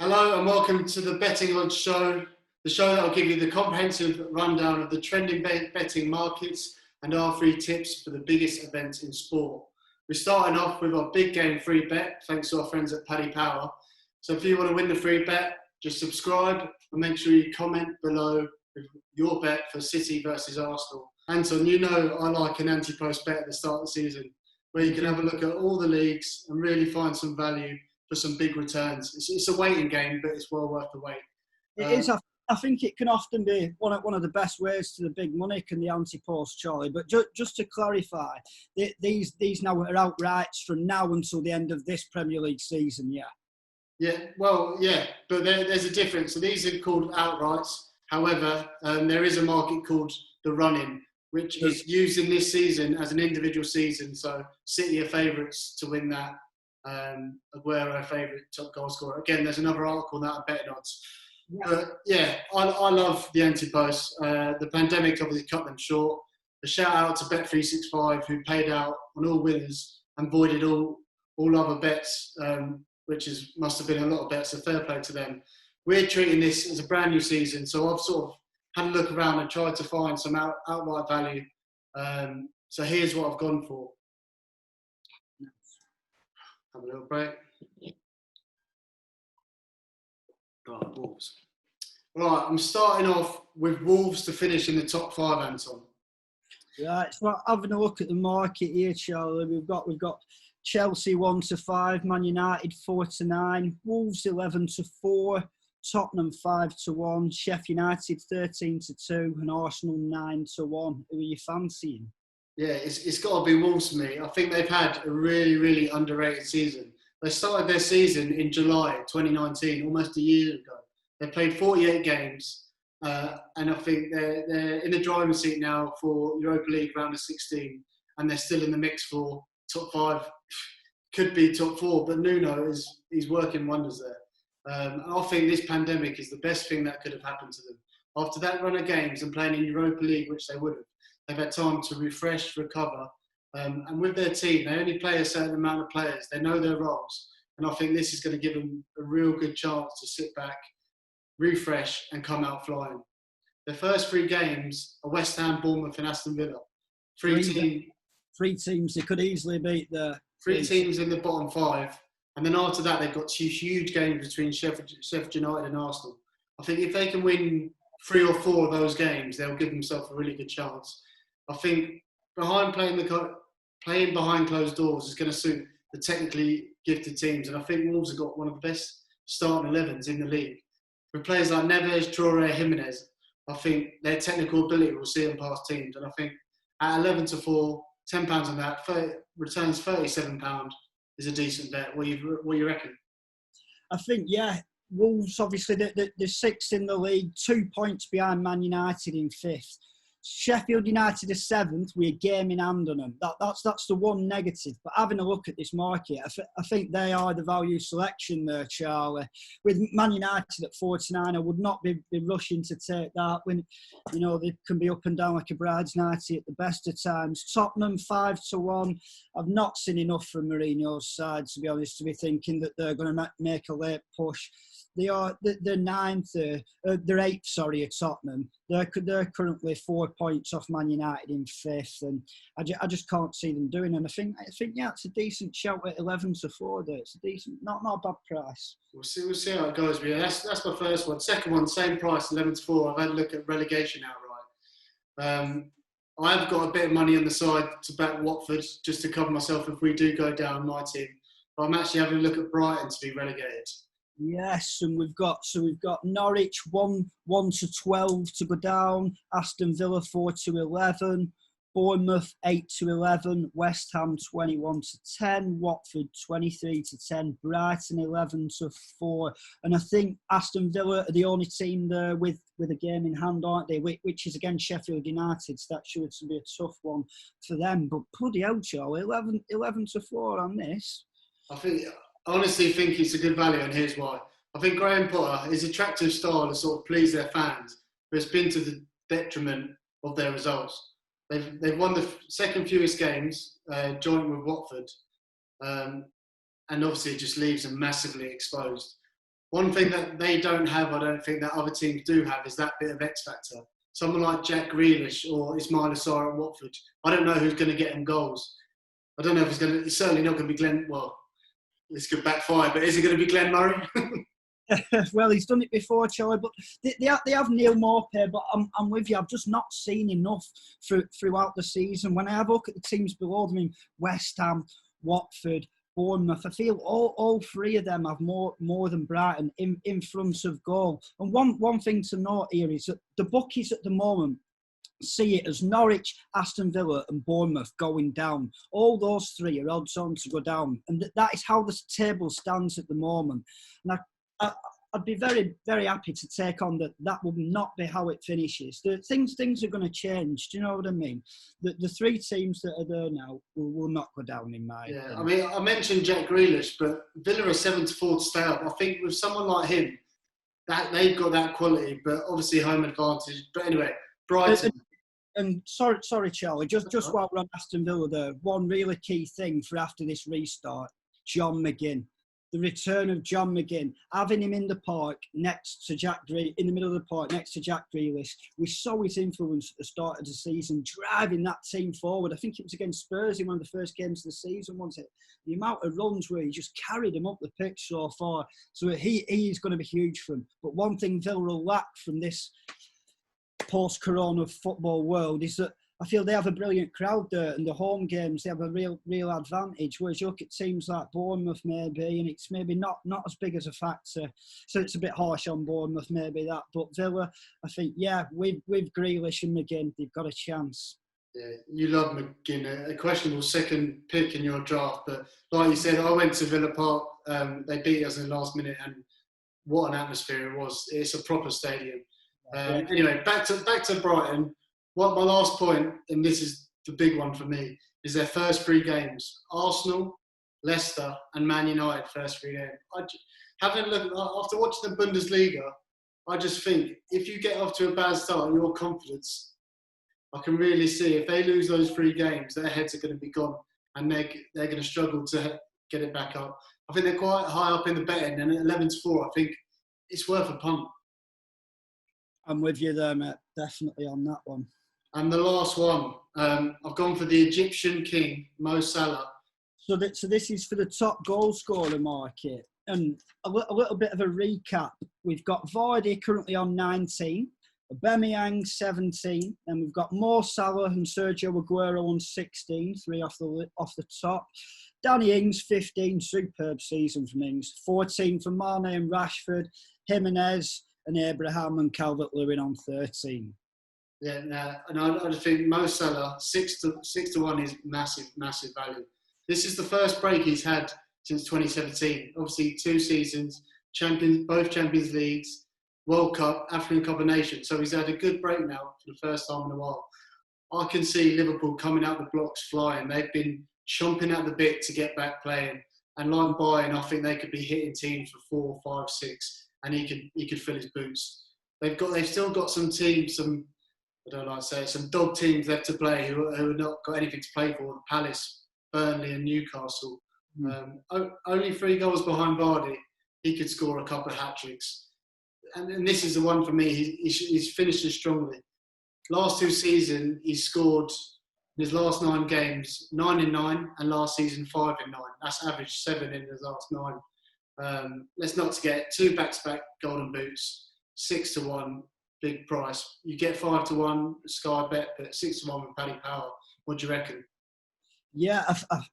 Hello and welcome to the Betting Odds Show, the show that will give you the comprehensive rundown of the trending betting markets and our free tips for the biggest events in sport. We're starting off with our big game free bet, thanks to our friends at Paddy Power. So if you want to win the free bet, just subscribe and make sure you comment below with your bet for City versus Arsenal. Anton, you know I like an anti-post bet at the start of the season, where you can have a look at all the leagues and really find some value for some big returns. It's a waiting game, but it's well worth the wait. It is. I think it can often be one of the best ways to the big money, can the anti-post, Charlie. But just to clarify, these now are outrights from now until the end of this Premier League season, yeah? Yeah, but there's a difference. So these are called outrights. However, there is a market called the run-in, which is used in this season as an individual season. So City are favourites to win that. Aguero favourite top goal scorer. Again, there's another article on that at Betting Odds. Yeah. But yeah, I love the anti-posts. The pandemic obviously cut them short. A shout out to Bet365 who paid out on all winners and voided all other bets, which must have been a lot of bets. So fair play to them. We're treating this as a brand new season, so I've sort of had a look around and tried to find some outright value. So here's what I've gone for. Have a little break. Right, Wolves. Right, I'm starting off with Wolves to finish in the top 5, Anton. Yeah, it's not having a look at the market here, Charlie. We've got Chelsea 1-5, Man United 4-9, Wolves 11-4, Tottenham 5-1, Sheffield United 13-2, and Arsenal 9-1. Who are you fancying? Yeah, it's got to be Wolves for me. I think they've had a really, really underrated season. They started their season in July 2019, almost a year ago. They played 48 games, and I think they're in the driving seat now for Europa League round of 16, and they're still in the mix for top 5. Could be top 4, but Nuno he's working wonders there. I think this pandemic is the best thing that could have happened to them. After that run of games and playing in Europa League, which they would have, they've had time to refresh, recover. And with their team, they only play a certain amount of players. They know their roles. And I think this is going to give them a real good chance to sit back, refresh, and come out flying. Their first 3 games are West Ham, Bournemouth, and Aston Villa. Three teams they could easily beat the... 3 teams in the bottom 5. And then after that, they've got 2 huge games between Sheffield United and Arsenal. I think if they can win 3 or 4 of those games, they'll give themselves a really good chance. I think playing behind closed doors is going to suit the technically gifted teams, and I think Wolves have got one of the best starting 11s in the league. With players like Neves, Traoré, Jimenez, I think their technical ability will see them past teams, and I think at 11-4, £10 on that, returns £37 is a decent bet. What do you reckon? I think, yeah, Wolves, obviously, they're 6th in the league, 2 points behind Man United in 5th. Sheffield United are 7th with a game in hand on them. That's the one negative. But having a look at this market, I think they are the value selection there, Charlie. With Man United at 4-9, I would not be rushing to take that when, they can be up and down like a bride's nightie at the best of times. Tottenham 5-1. I've not seen enough from Mourinho's side, to be honest, to be thinking that they're going to make a late push. They're 8th, at Tottenham. They're currently 4 points off Man United in 5th, and I just can't see them doing. And I think yeah, it's a decent shout at 11-4. There, it's a decent, not a bad price. We'll see how it goes. Yeah, that's my first one. Second one, same price, 11-4. I've had a look at relegation outright. I've got a bit of money on the side to back Watford just to cover myself if we do go down, my team. But I'm actually having a look at Brighton to be relegated. Yes, and we've got Norwich 1-12 to go down, Aston Villa 4-11, Bournemouth 8-11, West Ham 21-10, Watford 23-10, Brighton 11-4, and I think Aston Villa are the only team there with a game in hand, aren't they? Which is against Sheffield United, so that should be a tough one for them. But bloody hell, Charlie, 11-4 on this. I honestly think it's a good value, and here's why. I think Graham Potter, his attractive style has sort of pleased their fans, but it's been to the detriment of their results. They've won the second fewest games, joint with Watford, and obviously it just leaves them massively exposed. One thing that they don't have, I don't think that other teams do have, is that bit of X factor. Someone like Jack Grealish or Ismail Assar at Watford, I don't know who's going to get him goals. I don't know if it's certainly not going to be Glenn. Well, this could backfire, but is it going to be Glenn Murray? Well, he's done it before, Charlie, but they have Neil Maupay, but I'm with you. I've just not seen enough throughout the season. When I have a look at the teams below them, West Ham, Watford, Bournemouth, I feel all three of them have more than Brighton in front of goal. And one thing to note here is that the bookies at the moment see it as Norwich, Aston Villa and Bournemouth going down. All those three are odds on to go down. And that is how the table stands at the moment. And I'd be very, very happy to take on that will not be how it finishes. Things are going to change. Do you know what I mean? The three teams that are there now will not go down in my opinion. I mean, I mentioned Jack Grealish, but Villa are 7-4 to stay up. I think with someone like him, that they've got that quality, but obviously home advantage. But anyway, Brighton. And sorry, Charlie, just while we're on Aston Villa there, one really key thing for after this restart, John McGinn. The return of John McGinn, having him in the park next to in the middle of the park next to Jack Grealish. We saw his influence at the start of the season, driving that team forward. I think it was against Spurs in one of the first games of the season, wasn't it? The amount of runs where he just carried him up the pitch so far. So he is going to be huge for him. But one thing Villa will lack from this post-corona football world is that I feel they have a brilliant crowd there, and the home games, they have a real advantage. Whereas you look at teams like Bournemouth maybe, and it's maybe not as big as a factor. So it's a bit harsh on Bournemouth, maybe that. But Villa, I think, with Grealish and McGinn, they've got a chance. Yeah, you love McGinn, a questionable second pick in your draft. But like you said, I went to Villa Park. They beat us in the last minute, and what an atmosphere it was. It's a proper stadium. Anyway, back to Brighton. My last point, and this is the big one for me, is their first three games. Arsenal, Leicester and Man United first three games. Having a look, after watching the Bundesliga, I just think if you get off to a bad start, your confidence, I can really see if they lose those three games, their heads are going to be gone and they're going to struggle to get it back up. I think they're quite high up in the betting, and at 11-4, I think it's worth a punt. I'm with you there, mate. Definitely on that one. And the last one, I've gone for the Egyptian king, Mo Salah. So this is for the top goal scorer market. And a little bit of a recap. We've got Vardy currently on 19, Aubameyang 17, and we've got Mo Salah and Sergio Aguero on 16, three off the top. Danny Ings 15, superb season from Ings. 14 for Mane and Rashford, Jimenez and Abraham and Calvert-Lewin on 13. Yeah, and I just think Mo Salah 6 to 1 is massive value. This is the first break he's had since 2017. Obviously, 2 seasons, both Champions Leagues, World Cup, African Cup of Nations. So he's had a good break now for the first time in a while. I can see Liverpool coming out the blocks flying. They've been chomping at the bit to get back playing. And like Bayern, I think they could be hitting teams for 4, 5, 6, and he could fill his boots. They've still got some teams, some dog teams left to play who have not got anything to play for. Palace, Burnley and Newcastle. Only 3 goals behind Vardy. He could score a couple of hat-tricks. And this is the one for me. He's finished strongly. Last 2 seasons, he's scored in his last 9 games, 9 in 9, and last season 5 in 9. That's average 7 in his last 9. Let's not forget 2 back-to-back golden boots, 6 to 1. Big price. You get 5 to 1 Sky Bet, but 6 to 1 with Paddy Power. What do you reckon? Yeah,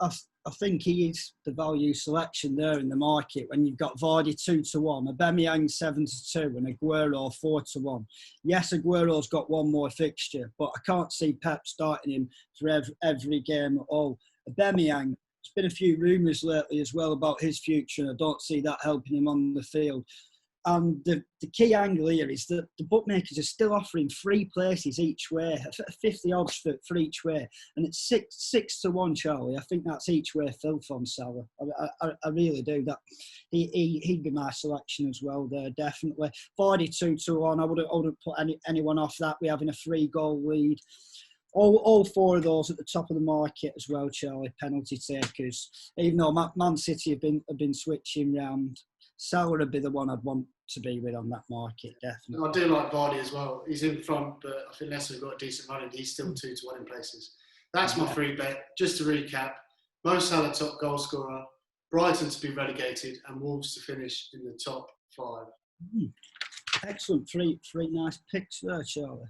I think he is the value selection there in the market when you've got Vardy 2 to 1, Aubameyang 7 to 2, and Aguero 4 to 1. Yes, Aguero's got one more fixture, but I can't see Pep starting him for every game at all. Aubameyang, there's been a few rumours lately as well about his future, and I don't see that helping him on the field. And the key angle here is that the bookmakers are still offering 3 places each way, 50 odds for each way. And it's 6 to 1, Charlie. I think that's each way filth on Salah. I really do. That he'd be my selection as well there, definitely. 42 to 1. I wouldn't put anyone off that. We're having a 3-goal lead. All 4 of those at the top of the market as well, Charlie, penalty takers. Even though Man City have been switching round. Salah would be the one I'd want to be with on that market, definitely. I do like Vardy as well. He's in front, but I think Leicester's got a decent run, and he's still 2-1 in places. That's my free bet. Just to recap: Mo Salah top goal scorer, Brighton to be relegated, and Wolves to finish in the top 5. Excellent, three nice picks there, Charlie.